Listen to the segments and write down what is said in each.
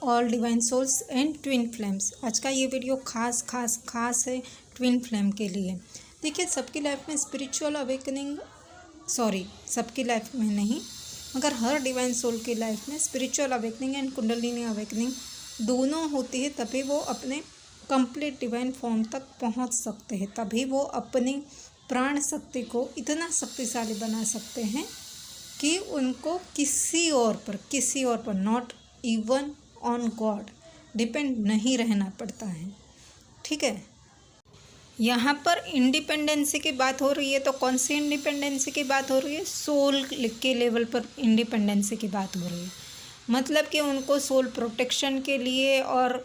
All divine souls and twin flames. आज का ये वीडियो खास है ट्विन फ्लेम के लिए। देखिए, सबकी लाइफ में स्पिरिचुअल अवेकनिंग, सबकी लाइफ में नहीं मगर हर डिवाइन सोल की लाइफ में spiritual awakening and kundalini awakening दोनों होती है। तभी वो अपने कंप्लीट डिवाइन फॉर्म तक पहुंच सकते हैं, तभी वो अपनी प्राण शक्ति को इतना शक्तिशाली बना सकते हैं कि उनको किसी और पर not even on God depend नहीं रहना पड़ता है। ठीक है, यहाँ पर इंडिपेंडेंसी की बात हो रही है, तो कौन सी इंडिपेंडेंसी की बात हो रही है? सोल के लेवल पर इंडिपेंडेंसी की बात हो रही है। मतलब कि उनको सोल प्रोटेक्शन के लिए और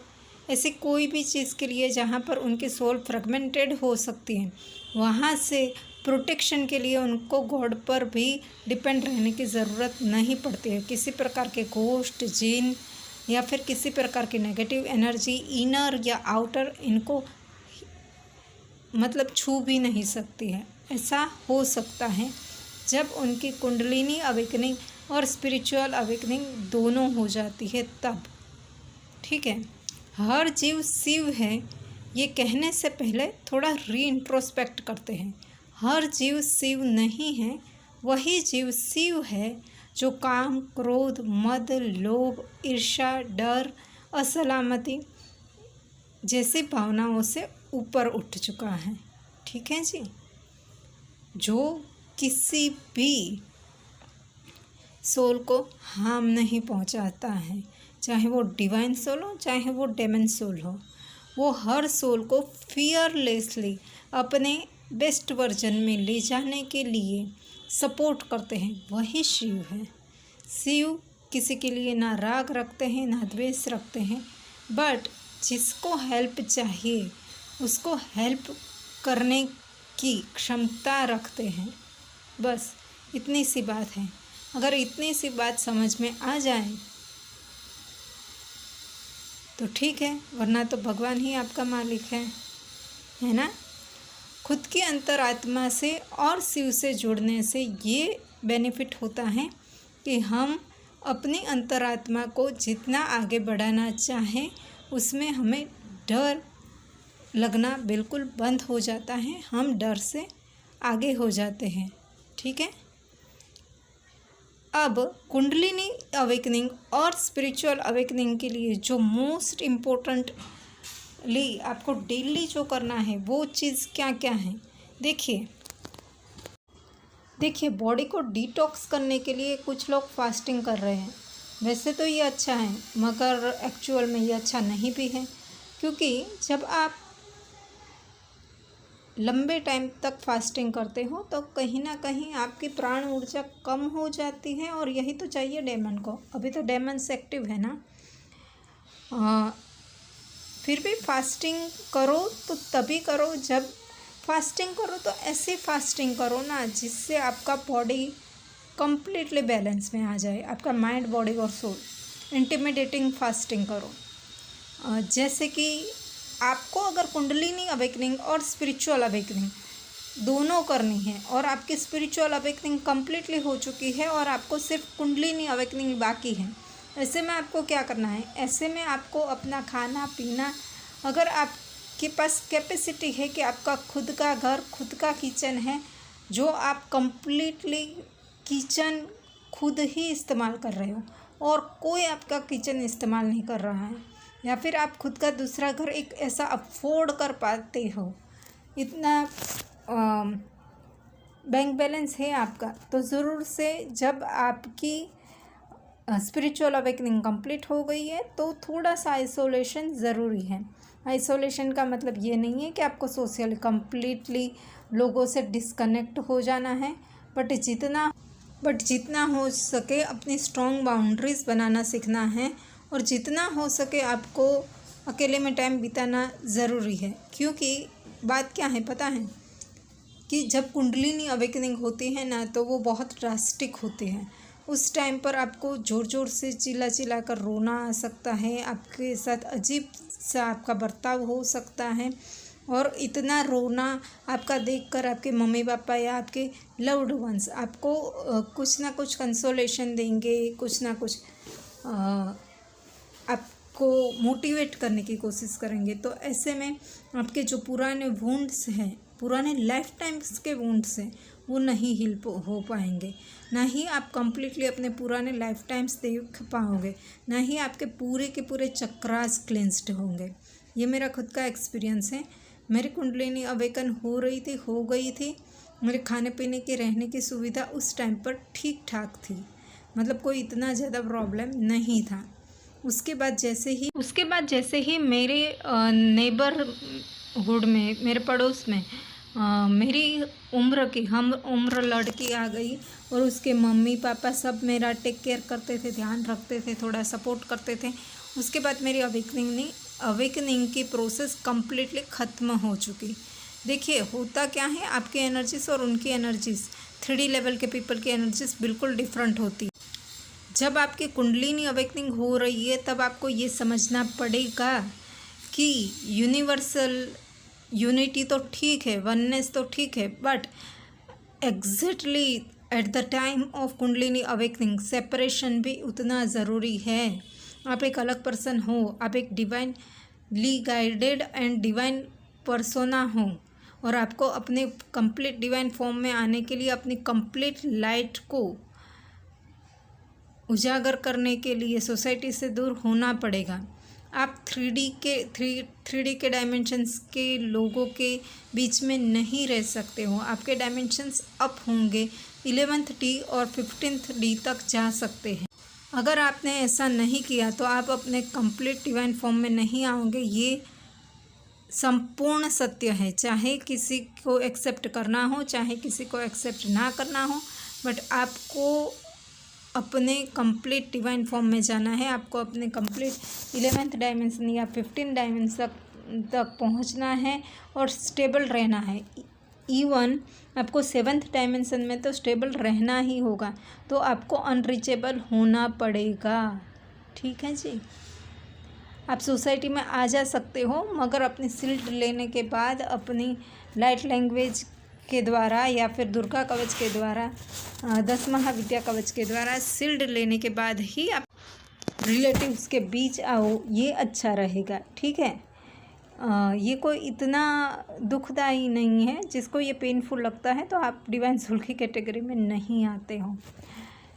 ऐसी कोई भी चीज़ के लिए जहाँ पर उनकी सोल फ्रेगमेंटेड हो सकती है, वहाँ से प्रोटेक्शन के लिए उनको गॉड पर भी डिपेंड रहने की ज़रूरत नहीं पड़ती है। किसी प्रकार के घोस्ट, जिन या फिर किसी प्रकार की नेगेटिव एनर्जी इनर या आउटर इनको मतलब छू भी नहीं सकती है। ऐसा हो सकता है जब उनकी कुंडलिनी अवेकनिंग और स्पिरिचुअल अवेकनिंग दोनों हो जाती है तब। ठीक है, हर जीव शिव है ये कहने से पहले थोड़ा रीइंट्रोस्पेक्ट करते हैं। हर जीव शिव नहीं है, वही जीव शिव है जो काम, क्रोध, मद, लोभ, ईर्ष्या, डर, असलामती जैसी भावनाओं से ऊपर उठ चुका है। ठीक है जी, जो किसी भी सोल को हार्म नहीं पहुंचाता है, चाहे वो डिवाइन सोल हो चाहे वो डेमन सोल हो। वो हर सोल को फियरलेसली अपने बेस्ट वर्जन में ले जाने के लिए सपोर्ट करते हैं। वही शिव है। शिव किसी के लिए ना राग रखते हैं ना द्वेष रखते हैं, बट जिसको हेल्प चाहिए उसको हेल्प करने की क्षमता रखते हैं। बस इतनी सी बात है। अगर इतनी सी बात समझ में आ जाए तो ठीक है, वरना तो भगवान ही आपका मालिक है ना। खुद की अंतरात्मा से और शिव से जुड़ने से ये बेनिफिट होता है कि हम अपनी अंतरात्मा को जितना आगे बढ़ाना चाहें उसमें हमें डर लगना बिल्कुल बंद हो जाता है। हम डर से आगे हो जाते हैं। ठीक है, अब कुंडलिनी अवेकनिंग और स्पिरिचुअल अवेकनिंग के लिए जो मोस्ट इम्पोर्टेंटली आपको डेली जो करना है वो चीज़ क्या क्या है? देखिए, बॉडी को डिटॉक्स करने के लिए कुछ लोग फास्टिंग कर रहे हैं। वैसे तो ये अच्छा है मगर एक्चुअल में ये अच्छा नहीं भी है, क्योंकि जब आप लंबे टाइम तक फास्टिंग करते हो तो कहीं ना कहीं आपकी प्राण ऊर्जा कम हो जाती है, और यही तो चाहिए डेमन को। अभी तो डेमन्स एक्टिव है ना। फिर भी फास्टिंग करो तो तभी करो, जब फास्टिंग करो तो ऐसी फास्टिंग करो ना जिससे आपका बॉडी कंप्लीटली बैलेंस में आ जाए, आपका माइंड, बॉडी और सोल। इंटिमिडेटिंग फास्टिंग करो। जैसे कि आपको अगर कुंडलिनी अवेकनिंग और स्पिरिचुअल अवेकनिंग दोनों करनी है और आपकी स्पिरिचुअल अवेकनिंग कम्प्लीटली हो चुकी है और आपको सिर्फ कुंडलिनी अवेकनिंग बाकी है, ऐसे में आपको क्या करना है? ऐसे में आपको अपना खाना पीना, अगर आपके पास कैपेसिटी है कि आपका खुद का घर, खुद का किचन है, जो आप कम्प्लीटली किचन खुद ही इस्तेमाल कर रहे हो और कोई आपका किचन इस्तेमाल नहीं कर रहा है, या फिर आप खुद का दूसरा घर एक ऐसा अफोर्ड कर पाते हो, इतना बैंक बैलेंस है आपका, तो ज़रूर से जब आपकी स्पिरिचुअल अवेकनिंग कंप्लीट हो गई है तो थोड़ा सा आइसोलेशन ज़रूरी है। आइसोलेशन का मतलब ये नहीं है कि आपको सोशली कम्प्लीटली लोगों से डिस्कनेक्ट हो जाना है, बट जितना हो सके अपनी स्ट्रॉन्ग बाउंड्रीज़ बनाना सीखना है, और जितना हो सके आपको अकेले में टाइम बिताना ज़रूरी है। क्योंकि बात क्या है पता है कि जब कुंडलिनी अवेकनिंग होती है ना तो वो बहुत ड्रास्टिक होती है। उस टाइम पर आपको ज़ोर ज़ोर से चिल्ला कर रोना आ सकता है, आपके साथ अजीब सा आपका बर्ताव हो सकता है, और इतना रोना आपका देखकर आपके मम्मी पापा या आपके लव्ड वंस आपको कुछ ना कुछ कंसोलेशन देंगे, कुछ ना कुछ आप को मोटिवेट करने की कोशिश करेंगे। तो ऐसे में आपके जो पुराने वुंड्स हैं, पुराने लाइफ टाइम्स के वुंड्स हैं, वो नहीं हील हो पाएंगे। ना ही आप कंप्लीटली अपने पुराने लाइफ टाइम्स देख पाओगे, ना ही आपके पूरे के पूरे चक्रास क्लेंस्ड होंगे। ये मेरा खुद का एक्सपीरियंस है। मेरी कुंडलिनी अवेकन हो गई थी। मेरे खाने पीने के रहने की सुविधा उस टाइम पर ठीक ठाक थी, मतलब कोई इतना ज़्यादा प्रॉब्लम नहीं था। उसके बाद जैसे ही मेरे नेबरहुड में, मेरे पड़ोस में मेरी हम उम्र लड़की आ गई और उसके मम्मी पापा सब मेरा टेक केयर करते थे, ध्यान रखते थे, थोड़ा सपोर्ट करते थे। उसके बाद मेरी अवेकनिंग की प्रोसेस कम्प्लीटली ख़त्म हो चुकी। देखिए होता क्या है, आपकी एनर्जीज और उनकी एनर्जीज 3D लेवल के पीपल की एनर्जीज बिल्कुल डिफरेंट होती है। जब आपकी कुंडलिनी अवेकनिंग हो रही है तब आपको ये समझना पड़ेगा कि यूनिवर्सल यूनिटी तो ठीक है, वननेस तो ठीक है, but exactly at the time of kundalini awakening separation भी उतना ज़रूरी है। आप एक अलग पर्सन हो, आप एक divinely guided and divine persona हो, और आपको अपने कंप्लीट डिवाइन फॉर्म में आने के लिए अपनी कंप्लीट लाइट को उजागर करने के लिए सोसाइटी से दूर होना पड़ेगा। आप 3D के डायमेंशंस के लोगों के बीच में नहीं रह सकते हो। आपके डायमेंशंस अप होंगे, 11th D और 15th D तक जा सकते हैं। अगर आपने ऐसा नहीं किया तो आप अपने कंप्लीट डिवाइन फॉर्म में नहीं आओगे। ये संपूर्ण सत्य है, चाहे किसी को एक्सेप्ट करना हो, चाहे किसी को एक्सेप्ट ना करना हो, बट आपको अपने कंप्लीट डिवाइन फॉर्म में जाना है। आपको अपने कंप्लीट 11th डायमेंशन या 15 डायमेंशन तक पहुंचना है और स्टेबल रहना है। इवन आपको 7th डायमेंशन में तो स्टेबल रहना ही होगा, तो आपको अनरीचेबल होना पड़ेगा। ठीक है जी, आप सोसाइटी में आ जा सकते हो, मगर अपनी सील्ड लेने के बाद, अपनी लाइट लैंग्वेज के द्वारा या फिर दुर्गा कवच के द्वारा, 10 महाविद्या कवच के द्वारा सील्ड लेने के बाद ही आप रिलेटिव्स के बीच आओ, ये अच्छा रहेगा। ठीक है, ये कोई इतना दुखदाई नहीं है। जिसको ये पेनफुल लगता है तो आप डिवाइन सोल की कैटेगरी में नहीं आते हो।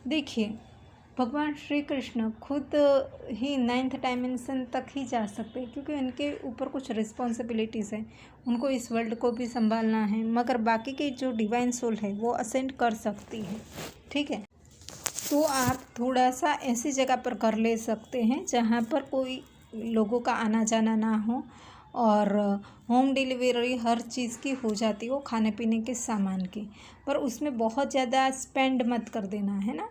देखिए, भगवान श्री कृष्ण खुद ही 9th डायमेंशन तक ही जा सकते हैं, क्योंकि उनके ऊपर कुछ रिस्पॉन्सिबिलिटीज़ हैं, उनको इस वर्ल्ड को भी संभालना है। मगर बाकी की जो डिवाइन सोल है वो असेंड कर सकती है। ठीक है, तो आप थोड़ा सा ऐसी जगह पर कर ले सकते हैं जहाँ पर कोई लोगों का आना जाना ना हो, और होम डिलीवरी हर चीज़ की हो जाती हो, खाने पीने के सामान की। पर उसमें बहुत ज़्यादा स्पेंड मत कर देना, है ना।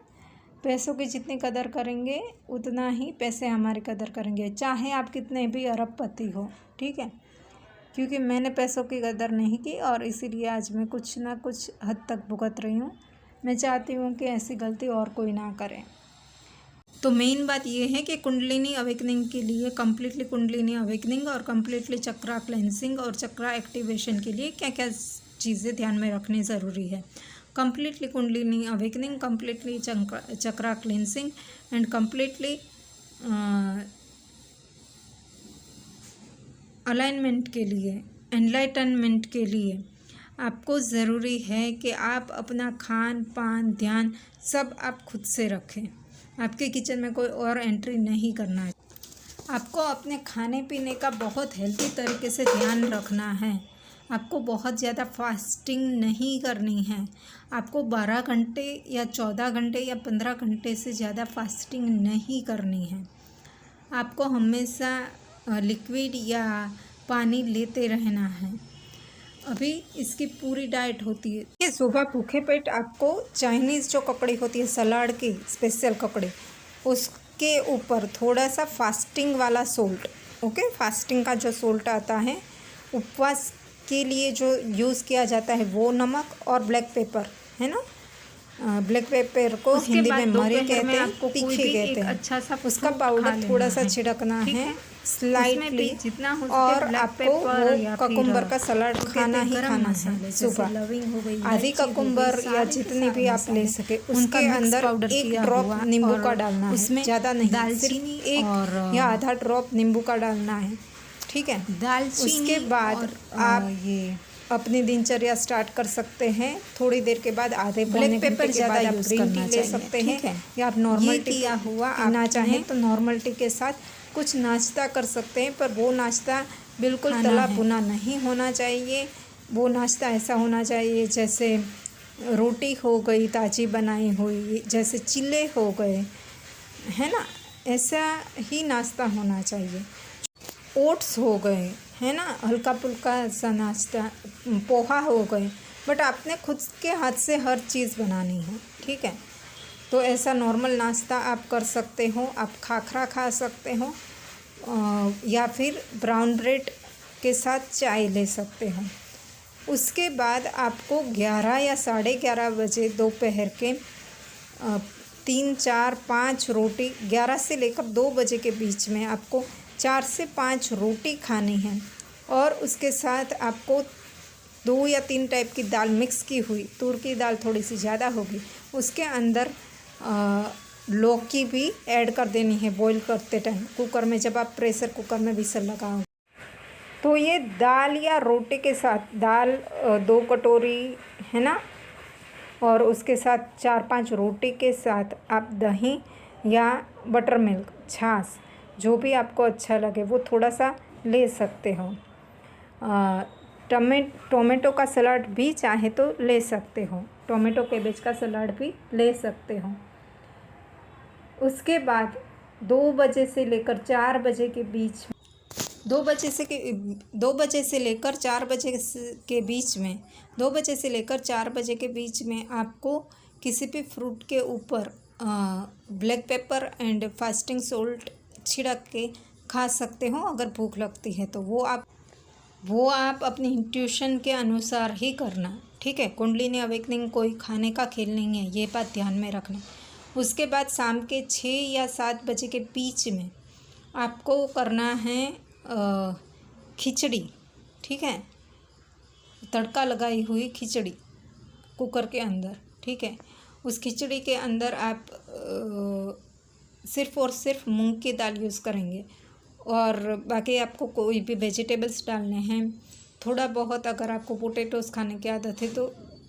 पैसों की जितनी कदर करेंगे उतना ही पैसे हमारी कदर करेंगे, चाहे आप कितने भी अरबपति हो। ठीक है, क्योंकि मैंने पैसों की कदर नहीं की और इसीलिए आज मैं कुछ ना कुछ हद तक भुगत रही हूँ। मैं चाहती हूँ कि ऐसी गलती और कोई ना करे। तो मेन बात ये है कि कुंडलिनी अवेकनिंग के लिए, कम्प्लीटली कुंडलिनी अवेकनिंग और कम्प्लीटली चक्रा क्लेंसिंग और चक्रा एक्टिवेशन के लिए क्या क्या चीज़ें ध्यान में रखनी ज़रूरी है। completely kundalini awakening, completely chakra cleansing and completely alignment के लिए, एनलाइटनमेंट के लिए आपको ज़रूरी है कि आप अपना खान पान ध्यान सब आप खुद से रखें। आपके किचन में कोई और एंट्री नहीं करना है। आपको अपने खाने पीने का बहुत हेल्दी तरीके से ध्यान रखना है। आपको बहुत ज़्यादा फास्टिंग नहीं करनी है। आपको 12 घंटे या 14 घंटे या 15 घंटे से ज़्यादा फास्टिंग नहीं करनी है। आपको हमेशा लिक्विड या पानी लेते रहना है। अभी इसकी पूरी डाइट होती है कि सुबह भूखे पेट आपको चाइनीज़ जो ककड़ी होती है, सलाद की स्पेशल ककड़ी, उसके ऊपर थोड़ा सा फास्टिंग वाला सोल्ट, ओके, फास्टिंग का जो सोल्ट आता है, उपवास के लिए जो यूज़ किया जाता है वो नमक और ब्लैक पेपर, है ना, ब्लैक पेपर को हिंदी में मरी कहते हैं, तीखी कहते हैं। अच्छा सा उसका पाउडर थोड़ा सा छिड़कना है स्लाइटली, जितना हो और आपको वो ककुम्बर का सलाद खाना ही खाना है सुबह। आधी ककुम्बर या जितनी भी आप ले सके, उसके अंदर एक ड्रॉप नींबू का डालना है, ज़्यादा नहीं, दालचीनी एक या आधा ड्रॉप नींबू का डालना है, ठीक है। उसके बाद आप ये अपनी दिनचर्या स्टार्ट कर सकते हैं। थोड़ी देर के बाद आधे ब्लैक पेपर ज़्यादा आप ग्रीन टी ले सकते हैं, या आप नॉर्मल टी किया हुआ पीना चाहें तो नॉर्मल टी के साथ कुछ नाश्ता कर सकते हैं, पर वो नाश्ता बिल्कुल तला भुना नहीं होना चाहिए। वो नाश्ता ऐसा होना चाहिए जैसे रोटी हो गई ताज़ी बनाई हुई, जैसे चिल्ले हो गए, है ना, ऐसा ही नाश्ता होना चाहिए। ओट्स हो गए, है ना, हल्का फुल्का सा नाश्ता, पोहा हो गए, बट आपने खुद के हाथ से हर चीज़ बनानी है, ठीक है। तो ऐसा नॉर्मल नाश्ता आप कर सकते हो। आप खाखरा खा सकते हो, या फिर ब्राउन ब्रेड के साथ चाय ले सकते हो। उसके बाद आपको 11 या 11:30 बजे दोपहर के 3, 4, 5 रोटी, 11 से लेकर 2 बजे के बीच में आपको 4 से 5 रोटी खानी है, और उसके साथ आपको 2 या 3 टाइप की दाल मिक्स की हुई, तूर की दाल थोड़ी सी ज़्यादा होगी, उसके अंदर लौकी भी ऐड कर देनी है बॉईल करते टाइम कुकर में, जब आप प्रेशर कुकर में विसल लगाओ। तो ये दाल या रोटी के साथ, दाल 2 कटोरी, है ना, और उसके साथ 4-5 रोटी के साथ आप दही या बटर मिल्क, छाछ, जो भी आपको अच्छा लगे वो थोड़ा सा ले सकते हो। टोमेटो का सलाद भी चाहे तो ले सकते हो, टोमेटो कैबेज का सलाद भी ले सकते हो। उसके बाद 2 बजे से लेकर 4 बजे के बीच, 2 बजे से लेकर 4 बजे के बीच में, 2 बजे से लेकर 4 बजे के बीच में आपको किसी भी फ्रूट के ऊपर black pepper and fasting salt छिड़क के खा सकते हो अगर भूख लगती है तो। वो आप अपनी इंट्यूशन के अनुसार ही करना, ठीक है। कुंडलिनी अवेकनिंग कोई खाने का खेल नहीं है, ये बात ध्यान में रखना। उसके बाद शाम के 6 या 7 बजे के बीच में आपको करना है खिचड़ी, ठीक है, तड़का लगाई हुई खिचड़ी कुकर के अंदर, ठीक है। उस खिचड़ी के अंदर आप सिर्फ़ और सिर्फ मूंग की दाल यूज़ करेंगे, और बाकी आपको कोई भी वेजिटेबल्स डालने हैं। थोड़ा बहुत अगर आपको पोटैटोज़ खाने की आदत है तो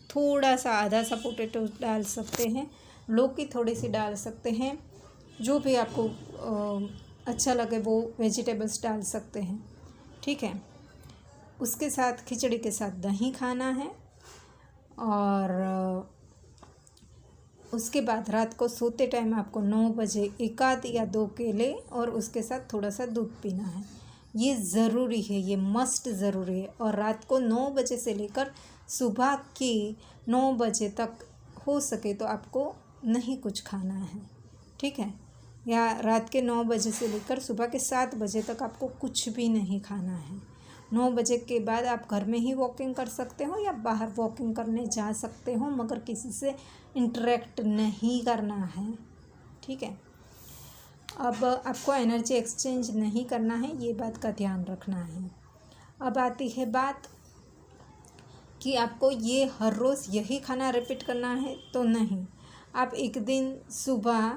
थोड़ा सा, आधा सा पोटैटोज़ डाल सकते हैं, लौकी थोड़ी सी डाल सकते हैं, जो भी आपको अच्छा लगे वो वेजिटेबल्स डाल सकते हैं, ठीक है। उसके साथ खिचड़ी के साथ दही खाना है, और उसके बाद रात को सोते टाइम आपको 9 बजे 1 आध या 2 केले और उसके साथ थोड़ा सा दूध पीना है। ये ज़रूरी है, ये मस्ट ज़रूरी है। और रात को 9 बजे से लेकर सुबह के 9 बजे तक हो सके तो आपको नहीं कुछ खाना है, ठीक है। या रात के 9 बजे से लेकर सुबह के 7 बजे तक आपको कुछ भी नहीं खाना है। 9 बजे के बाद आप घर में ही वॉकिंग कर सकते हो या बाहर वॉकिंग करने जा सकते हो, मगर किसी से इंटरेक्ट नहीं करना है, ठीक है। अब आपको एनर्जी एक्सचेंज नहीं करना है, ये बात का ध्यान रखना है। अब आती है बात कि आपको ये हर रोज़ यही खाना रिपीट करना है तो नहीं। आप एक दिन सुबह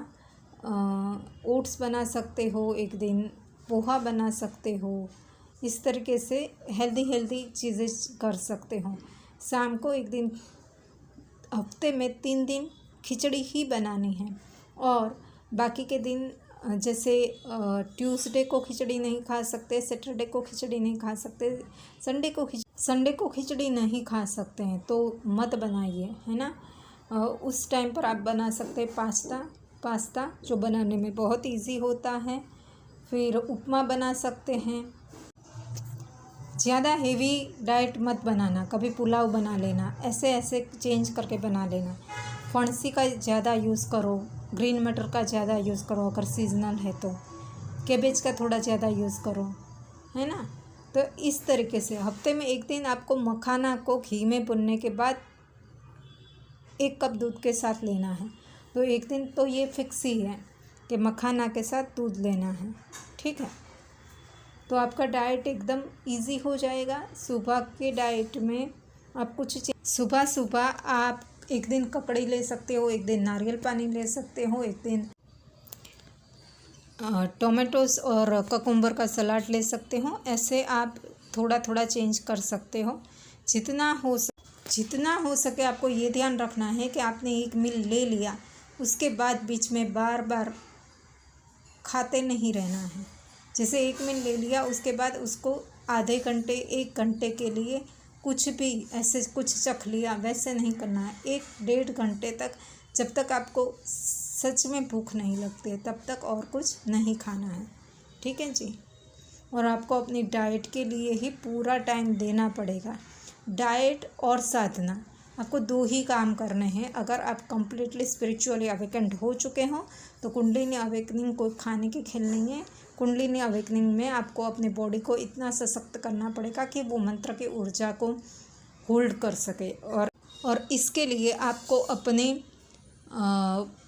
ओट्स बना सकते हो, एक दिन पोहा बना सकते हो, इस तरीके से हेल्दी चीज़ें कर सकते हो। शाम को एक दिन, हफ्ते में 3 दिन खिचड़ी ही बनानी है, और बाकी के दिन जैसे ट्यूसडे को खिचड़ी नहीं खा सकते, सैटरडे को खिचड़ी नहीं खा सकते, संडे को खिचड़ी नहीं खा सकते हैं तो मत बनाइए, है ना। उस टाइम पर आप बना सकते हैं पास्ता जो बनाने में बहुत इजी होता है। फिर उपमा बना सकते हैं। ज़्यादा हेवी डाइट मत बनाना, कभी पुलाव बना लेना, ऐसे चेंज करके बना लेना। फणसी का ज़्यादा यूज़ करो, ग्रीन मटर का ज़्यादा यूज़ करो अगर सीजनल है तो, कैबेज का थोड़ा ज़्यादा यूज़ करो, है ना। तो इस तरीके से हफ्ते में एक दिन आपको मखाना को घी में भुनने के बाद 1 कप दूध के साथ लेना है। तो एक दिन तो ये फिक्स ही है कि मखाना के साथ दूध लेना है, ठीक है। तो आपका डाइट एकदम इजी हो जाएगा। सुबह के डाइट में आप कुछ सुबह सुबह आप एक दिन ककड़ी ले सकते हो, एक दिन नारियल पानी ले सकते हो, एक दिन टोमेटोस और ककुम्बर का सलाद ले सकते हो। ऐसे आप थोड़ा थोड़ा चेंज कर सकते हो। जितना हो सके आपको ये ध्यान रखना है कि आपने एक मील ले लिया, उसके बाद बीच में बार बार खाते नहीं रहना है। जैसे एक मील ले लिया, उसके बाद उसको आधे घंटे 1 घंटे के लिए कुछ भी ऐसे कुछ चख लिया, वैसे नहीं करना है। 1-1.5 घंटे तक, जब तक आपको सच में भूख नहीं लगती है तब तक और कुछ नहीं खाना है, ठीक है जी। और आपको अपनी डाइट के लिए ही पूरा टाइम देना पड़ेगा। डाइट और साधना, आपको 2 ही काम करने हैं। अगर आप कंप्लीटली स्पिरिचुअली अवेकेंड हो चुके हो तो कुंडलिनी अवेकनिंग कोई खाने के खेल नहीं है। कुंडलिनी अवेकनिंग में आपको अपनी बॉडी को इतना सशक्त करना पड़ेगा कि वो मंत्र की ऊर्जा को होल्ड कर सके। और इसके लिए आपको अपने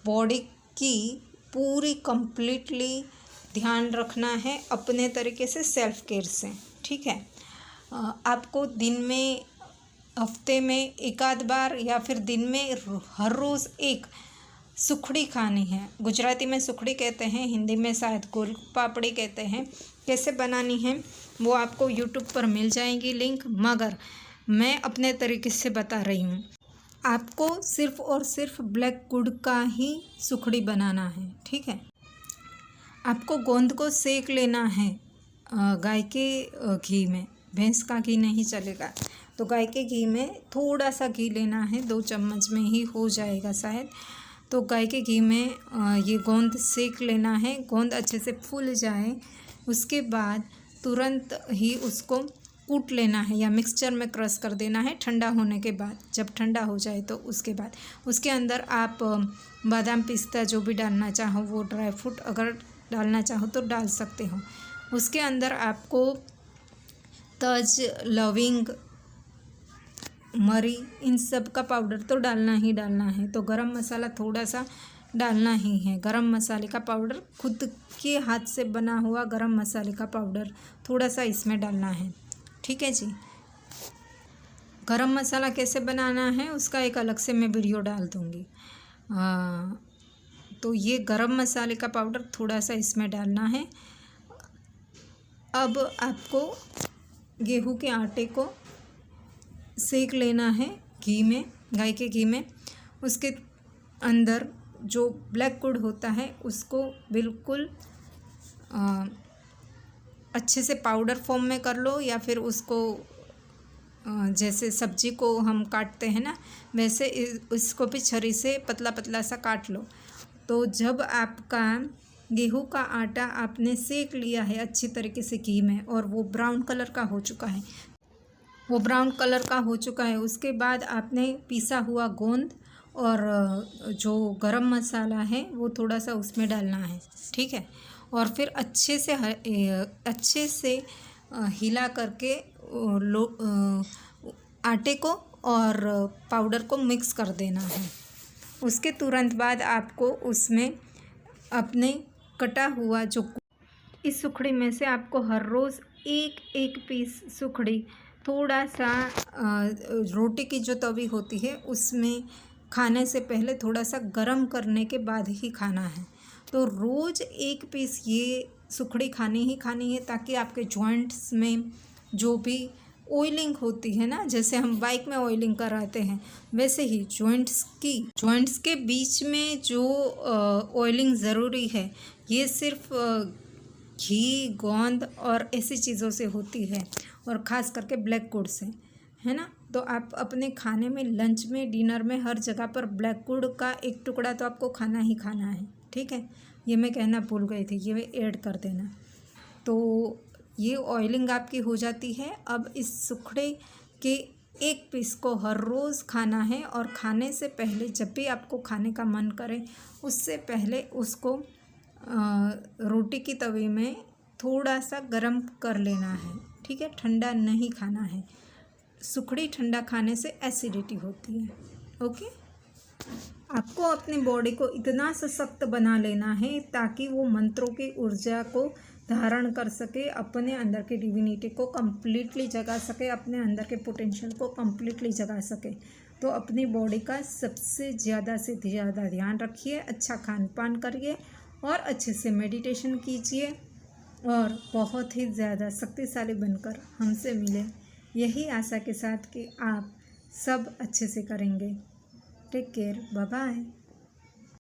बॉडी की पूरी कंप्लीटली ध्यान रखना है अपने तरीके से, सेल्फ केयर से, ठीक है। आपको दिन में, हफ्ते में 1 आध बार या फिर दिन में हर रोज़ एक सुखड़ी खानी है। गुजराती में सुखड़ी कहते हैं, हिंदी में शायद गोल पापड़ी कहते हैं। कैसे बनानी है वो आपको यूट्यूब पर मिल जाएगी लिंक, मगर मैं अपने तरीके से बता रही हूँ। आपको सिर्फ़ और सिर्फ ब्लैक गुड़ का ही सुखड़ी बनाना है, ठीक है। आपको गोंद को सेक लेना है गाय के घी में, भैंस का घी नहीं चलेगा। तो गाय के घी में थोड़ा सा घी लेना है, 2 चम्मच में ही हो जाएगा शायद। तो गाय के घी में ये गोंद सेक लेना है। गोंद अच्छे से फूल जाए उसके बाद तुरंत ही उसको कूट लेना है या मिक्सचर में क्रश कर देना है ठंडा होने के बाद। जब ठंडा हो जाए तो उसके बाद उसके अंदर आप बादाम, पिस्ता जो भी डालना चाहो, वो ड्राई फ्रूट अगर डालना चाहो तो डाल सकते हो। उसके अंदर आपको तज, लविंग, मरी, इन सब का पाउडर तो डालना ही डालना है। तो गरम मसाला थोड़ा सा डालना ही है। गरम मसाले का पाउडर, खुद के हाथ से बना हुआ गरम मसाले का पाउडर थोड़ा सा इसमें डालना है, ठीक है जी। गरम मसाला कैसे बनाना है उसका एक अलग से मैं वीडियो डाल दूँगी। तो ये गरम मसाले का पाउडर थोड़ा सा इसमें डालना है। अब आपको गेहूं के आटे को सेक लेना है घी में, गाय के घी में। उसके अंदर जो ब्लैक गुड़ होता है उसको बिल्कुल अच्छे से पाउडर फॉर्म में कर लो, या फिर उसको जैसे सब्जी को हम काटते हैं ना, वैसे इसको भी छरी से पतला पतला सा काट लो। तो जब आपका गेहूं का आटा आपने सेक लिया है अच्छी तरीके से घी में और वो ब्राउन कलर का हो चुका है, उसके बाद आपने पिसा हुआ गोंद और जो गरम मसाला है वो थोड़ा सा उसमें डालना है, ठीक है। और फिर अच्छे से हिला करके आटे को और पाउडर को मिक्स कर देना है। उसके तुरंत बाद आपको उसमें अपने कटा हुआ जो इस सुखड़ी में से आपको हर रोज़ एक पीस सुखड़ी थोड़ा सा रोटी की जो तवी होती है उसमें खाने से पहले थोड़ा सा गरम करने के बाद ही खाना है। तो रोज़ 1 पीस ये सुखड़ी खानी ही खानी है, ताकि आपके जॉइंट्स में जो भी ऑयलिंग होती है ना, जैसे हम बाइक में ऑयलिंग कराते हैं वैसे ही जॉइंट्स के बीच में जो ऑयलिंग ज़रूरी है, ये सिर्फ घी, गोंद और ऐसी चीज़ों से होती है, और ख़ास करके ब्लैक गुड़ से, है ना। तो आप अपने खाने में, लंच में, डिनर में, हर जगह पर ब्लैक गुड़ का 1 टुकड़ा तो आपको खाना ही खाना है, ठीक है। ये मैं कहना भूल गई थी, ये ऐड कर देना। तो ये ऑयलिंग आपकी हो जाती है। अब इस सुखड़े के 1 पीस को हर रोज़ खाना है, और खाने से पहले जब भी आपको खाने का मन करे उससे पहले उसको रोटी की तवी में थोड़ा सा गरम कर लेना है, ठीक है। ठंडा नहीं खाना है। सुखड़ी ठंडा खाने से एसिडिटी होती है, ओके। आपको अपनी बॉडी को इतना सशक्त बना लेना है ताकि वो मंत्रों की ऊर्जा को धारण कर सके, अपने अंदर की डिविनिटी को कम्प्लीटली जगा सके, अपने अंदर के पोटेंशियल को कम्प्लीटली जगा सके। तो अपनी बॉडी का सबसे ज़्यादा से ज़्यादा ध्यान रखिए, अच्छा खान पान करिए और अच्छे से मेडिटेशन कीजिए और बहुत ही ज़्यादा शक्तिशाली बनकर हमसे मिले, यही आशा के साथ कि आप सब अच्छे से करेंगे। Take care, bye bye.